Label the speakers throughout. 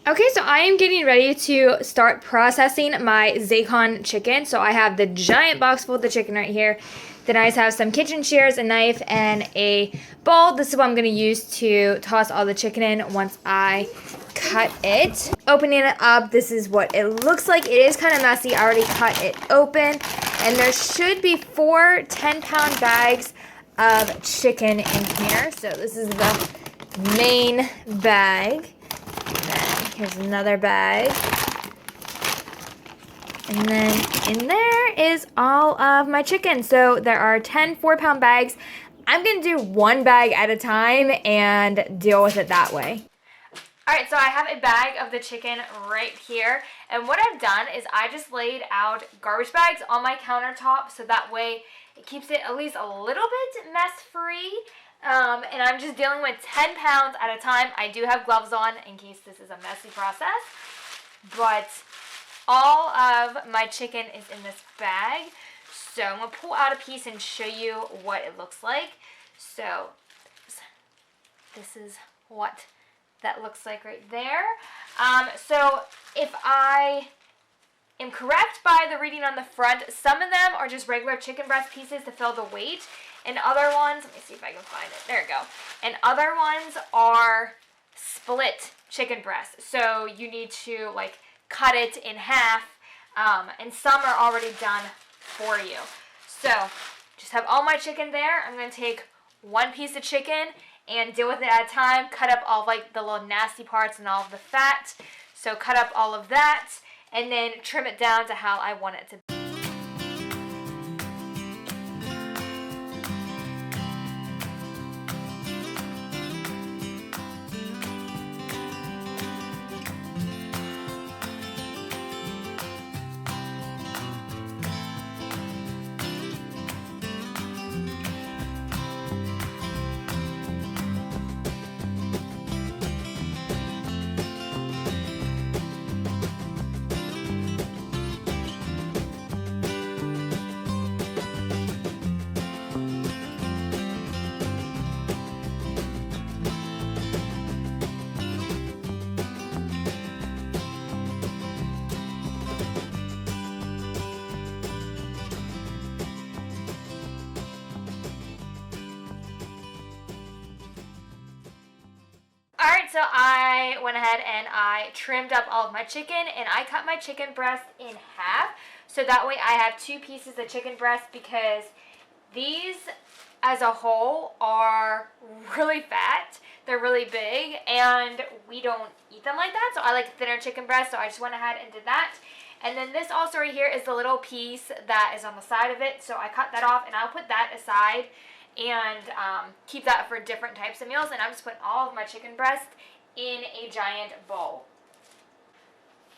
Speaker 1: Okay, so I am getting ready to start processing my Zaycon chicken. So I have the giant box full of the chicken right here. Then I just have some kitchen shears, a knife, and a bowl. This is what I'm going to use to toss all the chicken in once I cut it. Opening it up, this is what it looks like. It is kind of messy. I already cut it open. And there should be 4 10-pound bags of chicken in here. So this is the main bag. Here's another bag. And then in there is all of my chicken. So there are 10 4-pound bags. I'm going to do one bag at a time and deal with it that way. Alright, so I have a bag of the chicken right here. And what I've done is I just laid out garbage bags on my countertop so that way it keeps it at least a little bit mess-free. And I'm just dealing with 10 pounds at a time. I do have gloves on in case this is a messy process. But all of my chicken is in this bag. So I'm going to pull out a piece and show you what it looks like. So this is what that looks like right there. So if I am correct by the reading on the front, some of them are just regular chicken breast pieces to fill the weight. And other ones, let me see if I can find it. There we go. And other ones are split chicken breasts. So you need to like cut it in half. And some are already done for you. So just have all my chicken there. I'm going to take one piece of chicken and deal with it at a time. Cut up all like the little nasty parts and all of the fat. So cut up all of that and then trim it down to how I want it to be. Alright, so I went ahead and I trimmed up all of my chicken and I cut my chicken breast in half. So that way I have 2 pieces of chicken breast because these as a whole are really fat. They're really big and we don't eat them like that. So I like thinner chicken breast, so I just went ahead and did that. And then this also right here is the little piece that is on the side of it. So I cut that off and I'll put that aside and keep that for different types of meals. And I'm just putting all of my chicken breast in a giant bowl.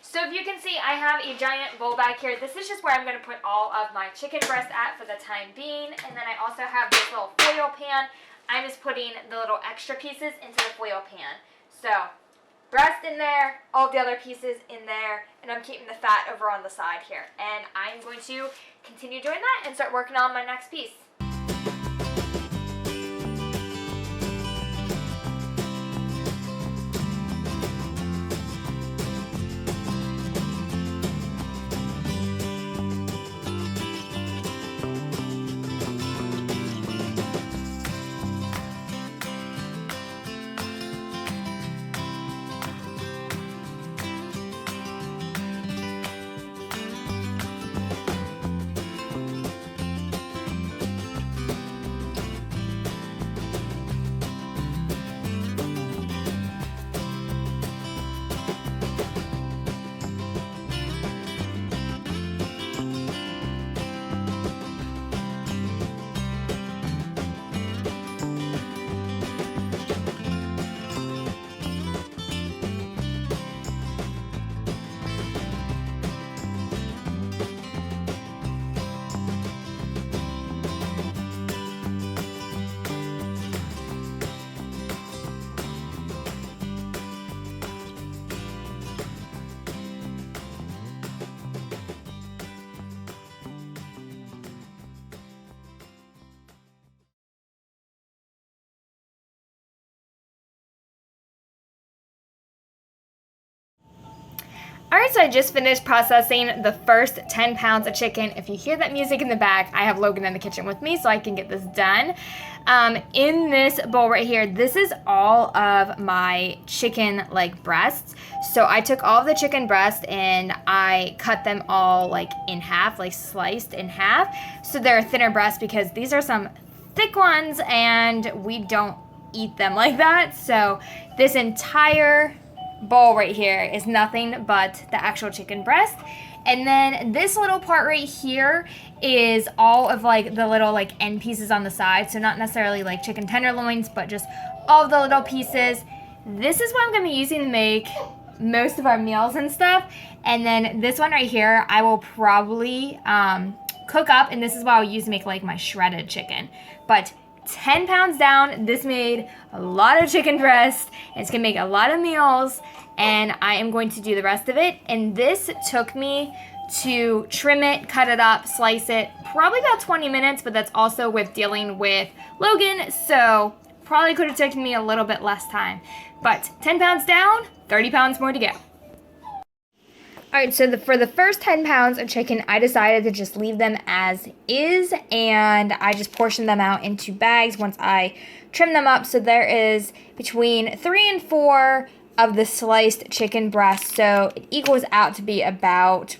Speaker 1: So if you can see, I have a giant bowl back here. This is just where I'm going to put all of my chicken breast at for the time being. And then I also have this little foil pan. I'm just putting the little extra pieces into the foil pan. So breast in there, all the other pieces in there, and I'm keeping the fat over on the side here. And I'm going to continue doing that and start working on my next piece. Alright, so I just finished processing the first 10 pounds of chicken. If you hear that music in the back, I have Logan in the kitchen with me so I can get this done. In this bowl right here, this is all of my chicken like breasts. So I took all of the chicken breast and I cut them all like in half, like sliced in half. So they're thinner breasts because these are some thick ones and we don't eat them like that. So this entire bowl right here is nothing but the actual chicken breast. And then this little part right here is all of like the little like end pieces on the side. So not necessarily like chicken tenderloins, but just all of the little pieces. This is what I'm going to be using to make most of our meals and stuff. And then this one right here, I will probably cook up. And this is what I'll use to make like my shredded chicken. But 10 pounds down, this made a lot of chicken breast. It's gonna make a lot of meals, and I am going to do the rest of it. And this took me to trim it, cut it up, slice it, probably about 20 minutes, but that's also with dealing with Logan, so probably could have taken me a little bit less time. But 10 pounds down, 30 pounds more to go. Alright, so for the first 10 pounds of chicken, I decided to just leave them as is, and I just portioned them out into bags once I trimmed them up. So there is between 3 and 4 of the sliced chicken breasts, so it equals out to be about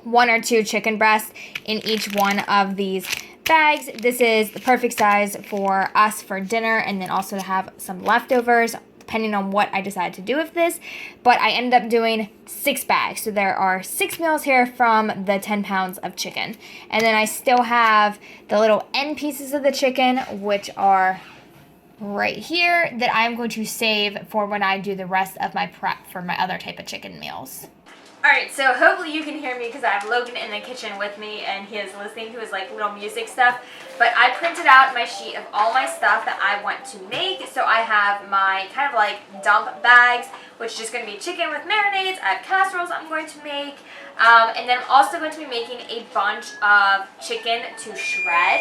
Speaker 1: 1 or 2 chicken breasts in each one of these bags. This is the perfect size for us for dinner, and then also to have some leftovers depending on what I decide to do with this. But I ended up doing 6 bags. So there are 6 meals here from the 10 pounds of chicken. And then I still have the little end pieces of the chicken, which are right here, that I'm going to save for when I do the rest of my prep for my other type of chicken meals. Alright, so hopefully you can hear me because I have Logan in the kitchen with me and he is listening to his like little music stuff. But I printed out my sheet of all my stuff that I want to make. So I have my kind of like dump bags, which is just going to be chicken with marinades. I have casseroles I'm going to make. And then I'm also going to be making a bunch of chicken to shred.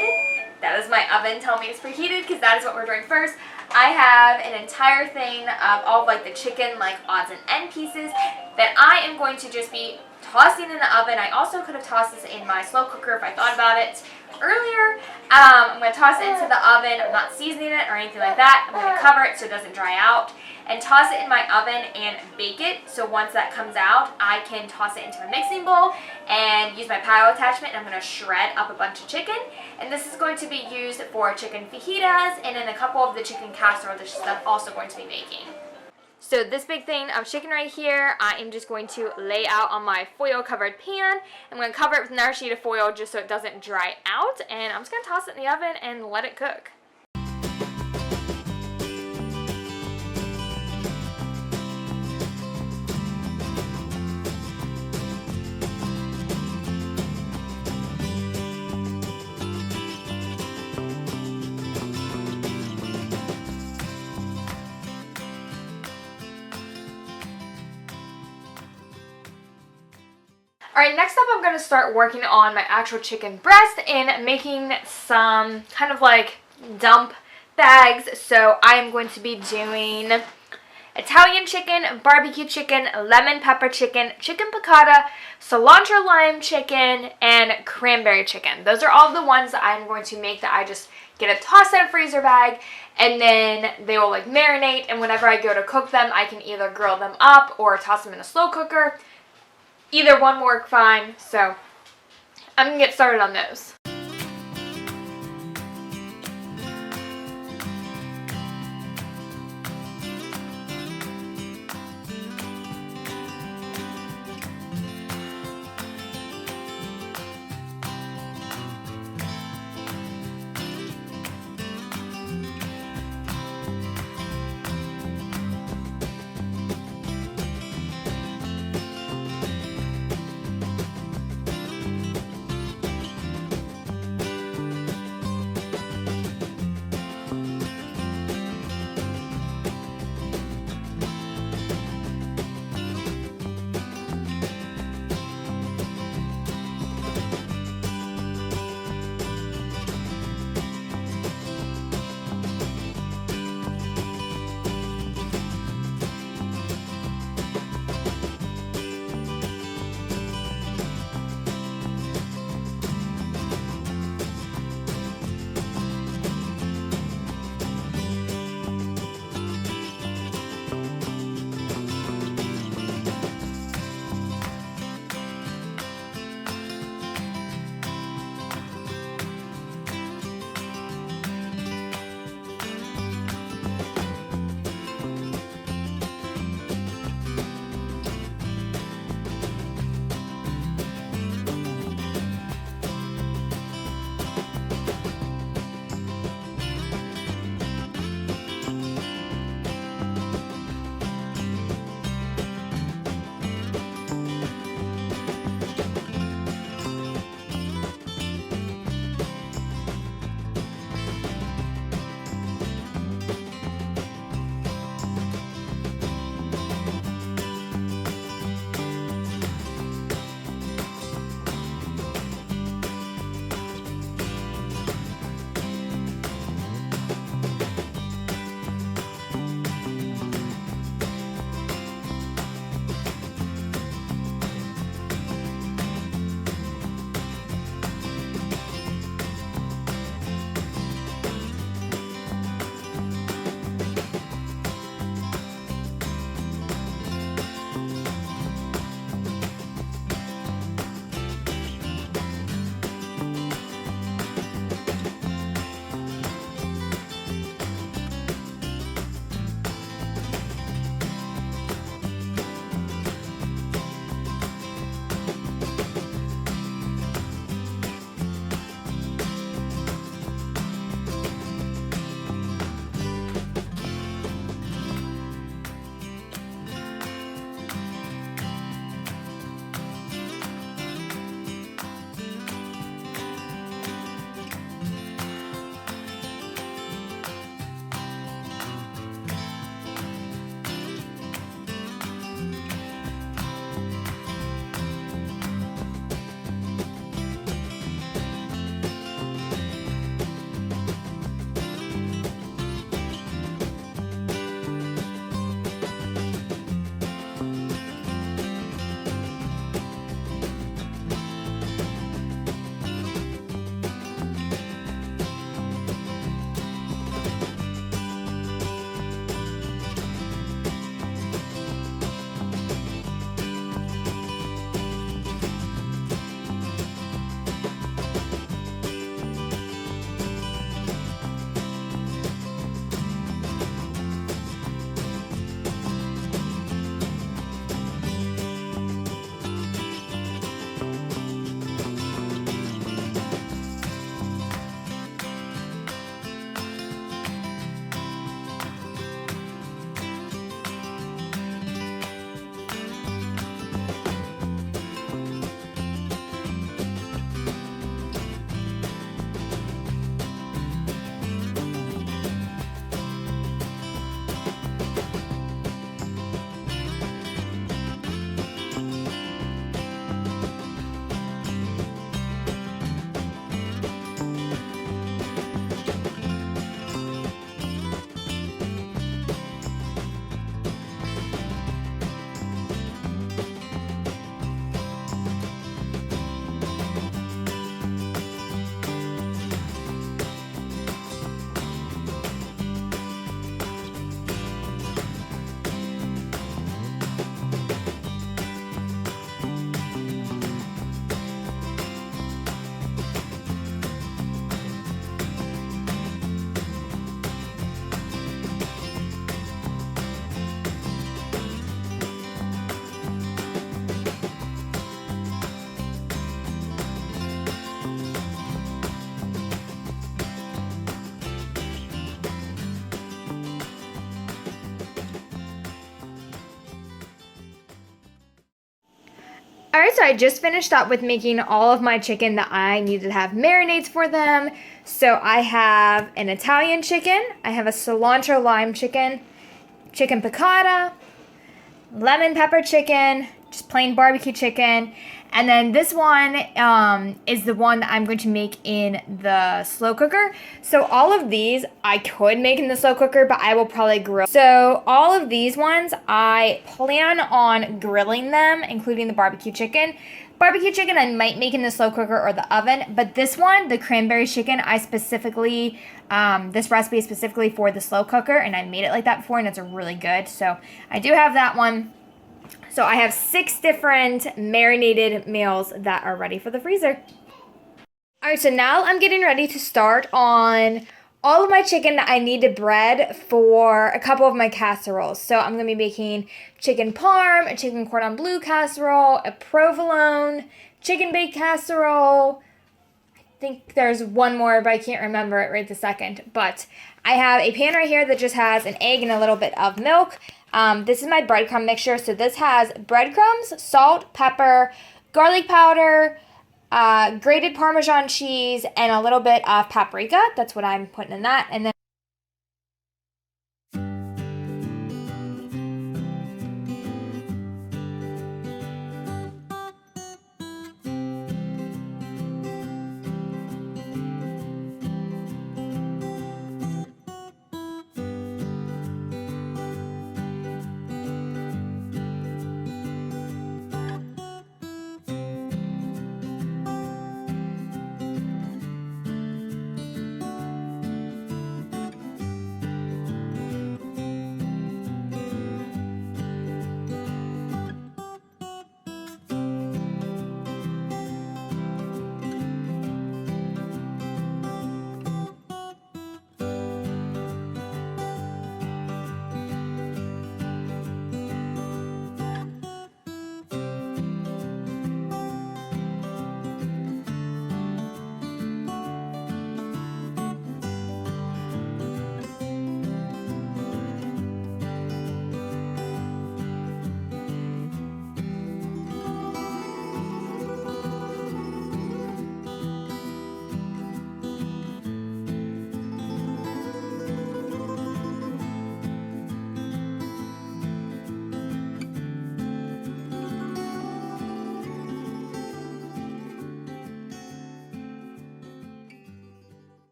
Speaker 1: That is my oven telling me it's preheated because that is what we're doing first. I have an entire thing of all of like the chicken like odds and end pieces that I am going to just be tossing in the oven. I also could have tossed this in my slow cooker if I thought about it earlier. I'm going to toss it into the oven. I'm not seasoning it or anything like that. I'm going to cover it so it doesn't dry out and toss it in my oven and bake it. So once that comes out, I can toss it into a mixing bowl and use my paddle attachment. I'm going to shred up a bunch of chicken. And this is going to be used for chicken fajitas and then a couple of the chicken casserole dishes that I'm also going to be making. So this big thing of chicken right here, I am just going to lay out on my foil covered pan. I'm going to cover it with another sheet of foil just so it doesn't dry out. And I'm just going to toss it in the oven and let it cook. Alright, next up I'm going to start working on my actual chicken breast and making some kind of like dump bags. So I am going to be doing Italian chicken, barbecue chicken, lemon pepper chicken, chicken piccata, cilantro lime chicken, and cranberry chicken. Those are all the ones that I'm going to make that I just get a toss in a freezer bag and then they will like marinate, and whenever I go to cook them I can either grill them up or toss them in a slow cooker. Either one work fine, so I'm going to get started on those. Alright, so I just finished up with making all of my chicken that I needed to have marinades for them. So I have an Italian chicken, I have a cilantro lime chicken, chicken piccata, lemon pepper chicken, just plain barbecue chicken, and then this one is the one that I'm going to make in the slow cooker. So all of these I could make in the slow cooker, but I will probably grill. So all of these ones I plan on grilling them, including the barbecue chicken. Barbecue chicken I might make in the slow cooker or the oven, but this one, the cranberry chicken, I specifically, this recipe is specifically for the slow cooker, and I made it like that before, and it's really good. So I do have that one. So I have 6 different marinated meals that are ready for the freezer. Alright, so now I'm getting ready to start on all of my chicken that I need to bread for a couple of my casseroles. So I'm going to be making chicken parm, a chicken cordon bleu casserole, a provolone, chicken baked casserole. I think there's one more, but I can't remember it right this second. But I have a pan right here that just has an egg and a little bit of milk. This is my breadcrumb mixture. So this has breadcrumbs, salt, pepper, garlic powder, grated Parmesan cheese, and a little bit of paprika. That's what I'm putting in that. And then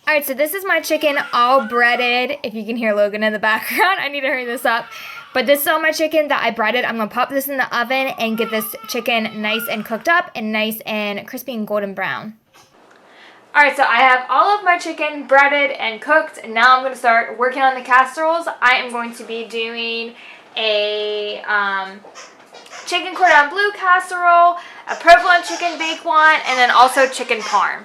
Speaker 1: alright, so this is my chicken all breaded. If you can hear Logan in the background, I need to hurry this up. But this is all my chicken that I breaded. I'm going to pop this in the oven and get this chicken nice and cooked up and nice and crispy and golden brown. Alright, so I have all of my chicken breaded and cooked, and now I'm going to start working on the casseroles. I am going to be doing a chicken cordon bleu casserole, a provolone chicken bake one, and then also chicken parm.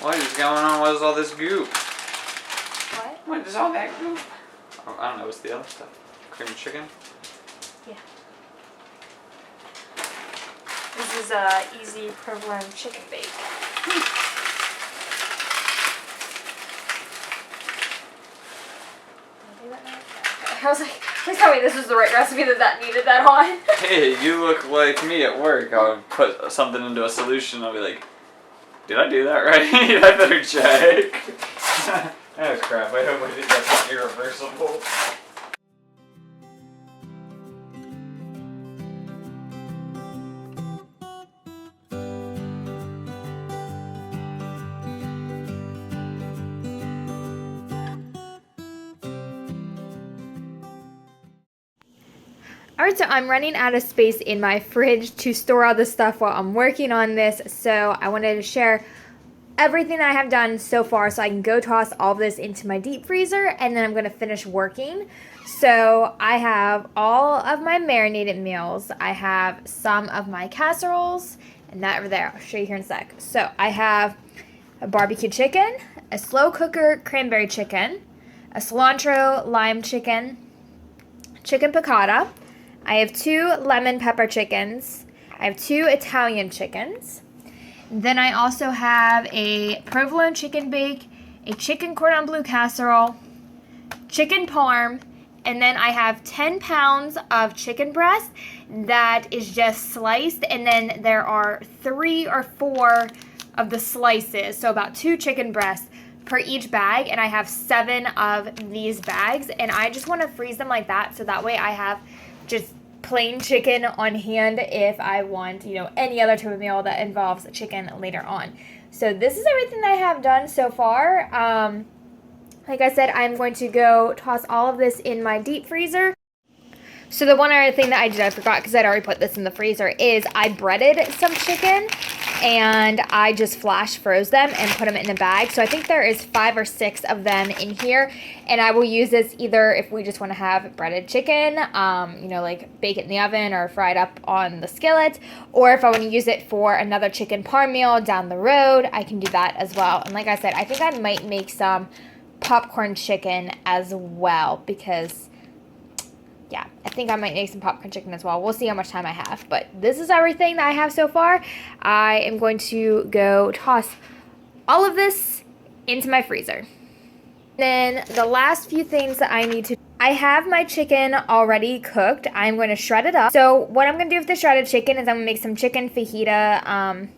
Speaker 2: What is going on? What is all this goop?
Speaker 1: What?
Speaker 2: What is all that goop? Oh, I don't know. What's the other stuff? Cream chicken?
Speaker 1: Yeah. This is a easy provolone chicken bake. I was like, please tell me this is the right recipe that needed that on.
Speaker 2: Hey, you look like me at work. I would put something into a solution. I'll be like, Did I do that right? I better check. Oh crap, I hope I did that's irreversible.
Speaker 1: Alright, so I'm running out of space in my fridge to store all the stuff while I'm working on this, so I wanted to share everything that I have done so far so I can go toss all of this into my deep freezer, and then I'm going to finish working. So I have all of my marinated meals. I have some of my casseroles, and that over there. I'll show you here in a sec. So I have a barbecue chicken, a slow cooker cranberry chicken, a cilantro lime chicken, chicken piccata. I have 2 lemon pepper chickens. I have 2 Italian chickens. Then I also have a provolone chicken bake, a chicken cordon bleu casserole, chicken parm, and then I have 10 pounds of chicken breast that is just sliced, and then there are 3 or 4 of the slices, so about 2 chicken breasts per each bag, and I have 7 of these bags, and I just want to freeze them like that so that way I have just plain chicken on hand if I want, any other type of meal that involves chicken later on. So this is everything that I have done so far. Like I said, I'm going to go toss all of this in my deep freezer. So the one other thing that I did, I forgot because I'd already put this in the freezer, is I breaded some chicken and I just flash froze them and put them in a bag. So I think there is 5 or 6 of them in here, and I will use this either if we just want to have breaded chicken, like bake it in the oven or fried up on the skillet, or if I want to use it for another chicken parm meal down the road, I can do that as well. And like I said, I think I might make some popcorn chicken as well because yeah, I think I might make some popcorn chicken as well. We'll see how much time I have. But this is everything that I have so far. I am going to go toss all of this into my freezer. Then the last few things that I need to... I have my chicken already cooked. I'm going to shred it up. So what I'm going to do with the shredded chicken is I'm going to make some chicken fajita,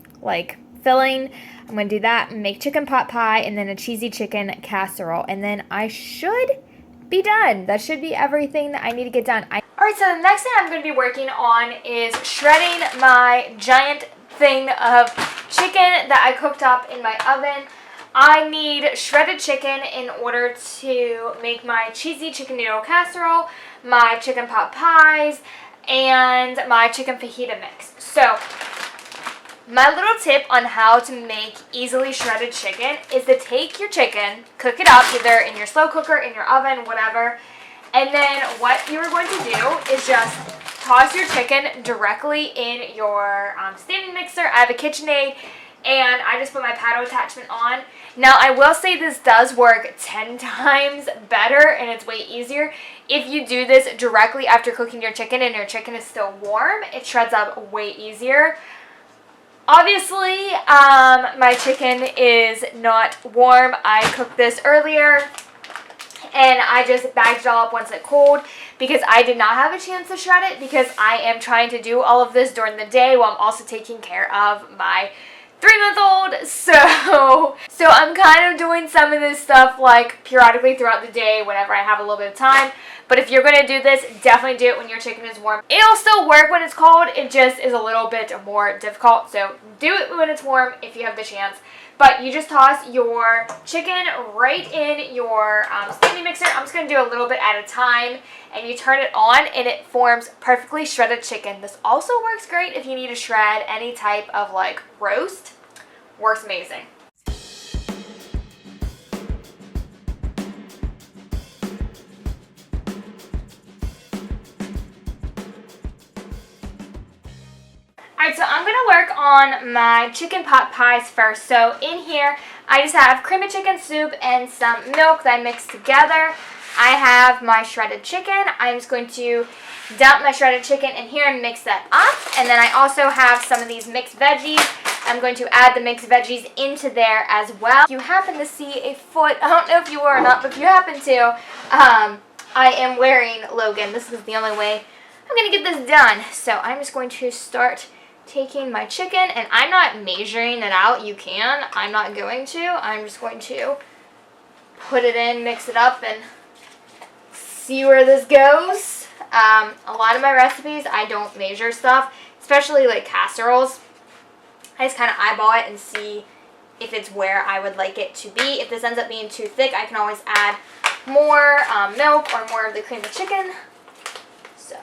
Speaker 1: filling. I'm going to do that and make chicken pot pie and then a cheesy chicken casserole. And then I should be done. That should be everything that I need to get done. Alright, so the next thing I'm going to be working on is shredding my giant thing of chicken that I cooked up in my oven. I need shredded chicken in order to make my cheesy chicken noodle casserole, my chicken pot pies, and my chicken fajita mix. So my little tip on how to make easily shredded chicken is to take your chicken, cook it up either in your slow cooker, in your oven, whatever, and then what you're going to do is just toss your chicken directly in your standing mixer. I have a KitchenAid, and I just put my paddle attachment on. Now, I will say this does work 10 times better, and it's way easier. If you do this directly after cooking your chicken and your chicken is still warm, it shreds up way easier. Obviously, my chicken is not warm. I cooked this earlier, and I just bagged it all up once it cooled because I did not have a chance to shred it because I am trying to do all of this during the day while I'm also taking care of my 3-month-old. So I'm kind of doing some of this stuff like periodically throughout the day whenever I have a little bit of time. But if you're going to do this, definitely do it when your chicken is warm. It'll still work when it's cold. It just is a little bit more difficult. So do it when it's warm if you have the chance. But you just toss your chicken right in your standing mixer. I'm just going to do a little bit at a time. And you turn it on and it forms perfectly shredded chicken. This also works great if you need to shred any type of roast. Works amazing. Alright, so I'm going to work on my chicken pot pies first. So in here, I just have cream of chicken soup and some milk that I mixed together. I have my shredded chicken. I'm just going to dump my shredded chicken in here and mix that up. And then I also have some of these mixed veggies. I'm going to add the mixed veggies into there as well. If you happen to see a foot, I don't know if you were or not, but if you happen to, I am wearing Logan. This is the only way I'm going to get this done. So I'm just going to start taking my chicken, and I'm not measuring it out. You can. I'm not going to. I'm just going to put it in, mix it up, and see where this goes. A lot of my recipes, I don't measure stuff, especially like casseroles. I just kind of eyeball it and see if it's where I would like it to be. If this ends up being too thick, I can always add more milk or more of the cream of chicken. So.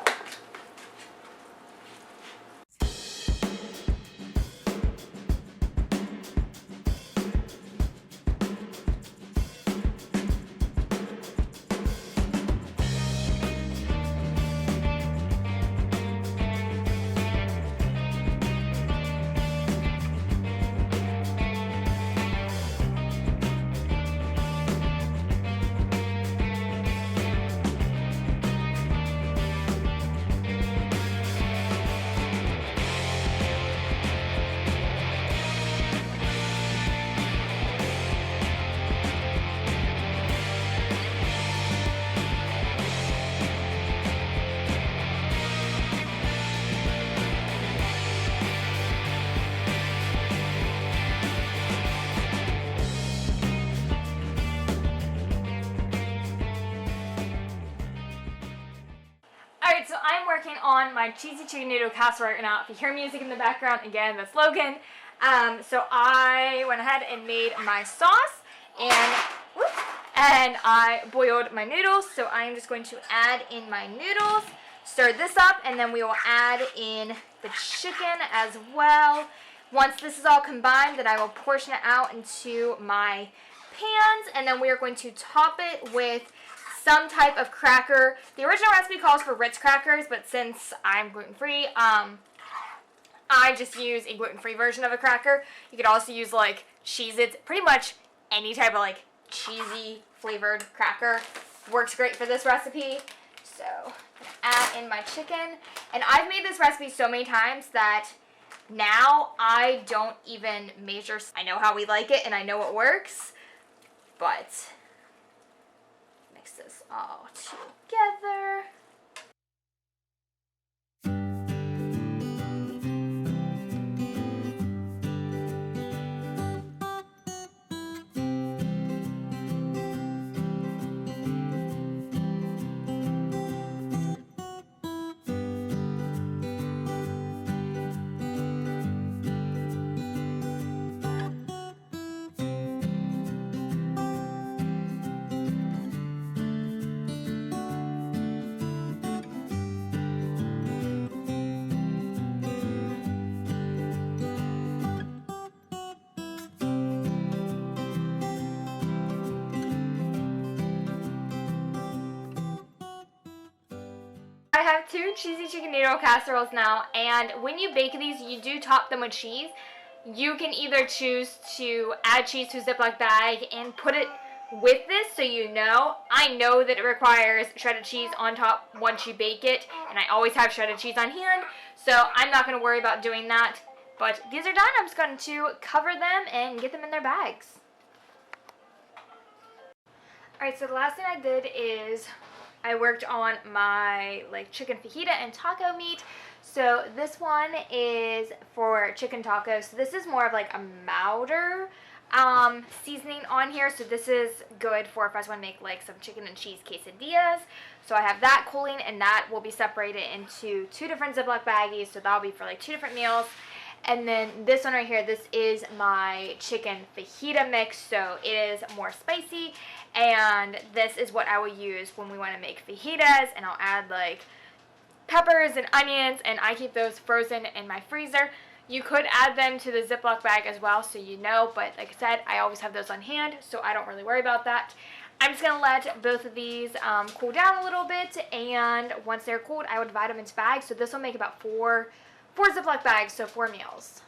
Speaker 1: Alright, so I'm working on my cheesy chicken noodle casserole right now. If you hear music in the background, again, that's Logan. So I went ahead and made my sauce, and I boiled my noodles. So I'm just going to add in my noodles, stir this up, and then we will add in the chicken as well. Once this is all combined, then I will portion it out into my pans, and then we are going to top it with some type of cracker. The original recipe calls for Ritz crackers, but since I'm gluten-free, I just use a gluten-free version of a cracker. You could also use like Cheez-Its, pretty much any type of like cheesy flavored cracker works great for this recipe. So add in my chicken, and I've made this recipe so many times that now I don't even measure. I know how we like it and I know it works, but mix this all together. I have two cheesy chicken noodle casseroles now, and when you bake these, you do top them with cheese. You can either choose to add cheese to a Ziploc bag and put it with this, so you know. I know that it requires shredded cheese on top once you bake it, and I always have shredded cheese on hand, so I'm not going to worry about doing that. But these are done. I'm just going to cover them and get them in their bags. Alright, so the last thing I did is I worked on my like chicken fajita and taco meat. So this one is for chicken tacos. So this is more of like a milder seasoning on here. So this is good for if I just want to make like some chicken and cheese quesadillas. So I have that cooling, and that will be separated into two different Ziploc baggies. So that'll be for like two different meals. And then this one right here, this is my chicken fajita mix. So it is more spicy. And this is what I will use when we want to make fajitas, and I'll add like peppers and onions, and I keep those frozen in my freezer. You could add them to the Ziploc bag as well, so you know, but like I said, I always have those on hand, so I don't really worry about that. I'm just going to let both of these cool down a little bit, and once they're cooled, I would divide them into bags. So this will make about four Ziploc bags, so 4 meals.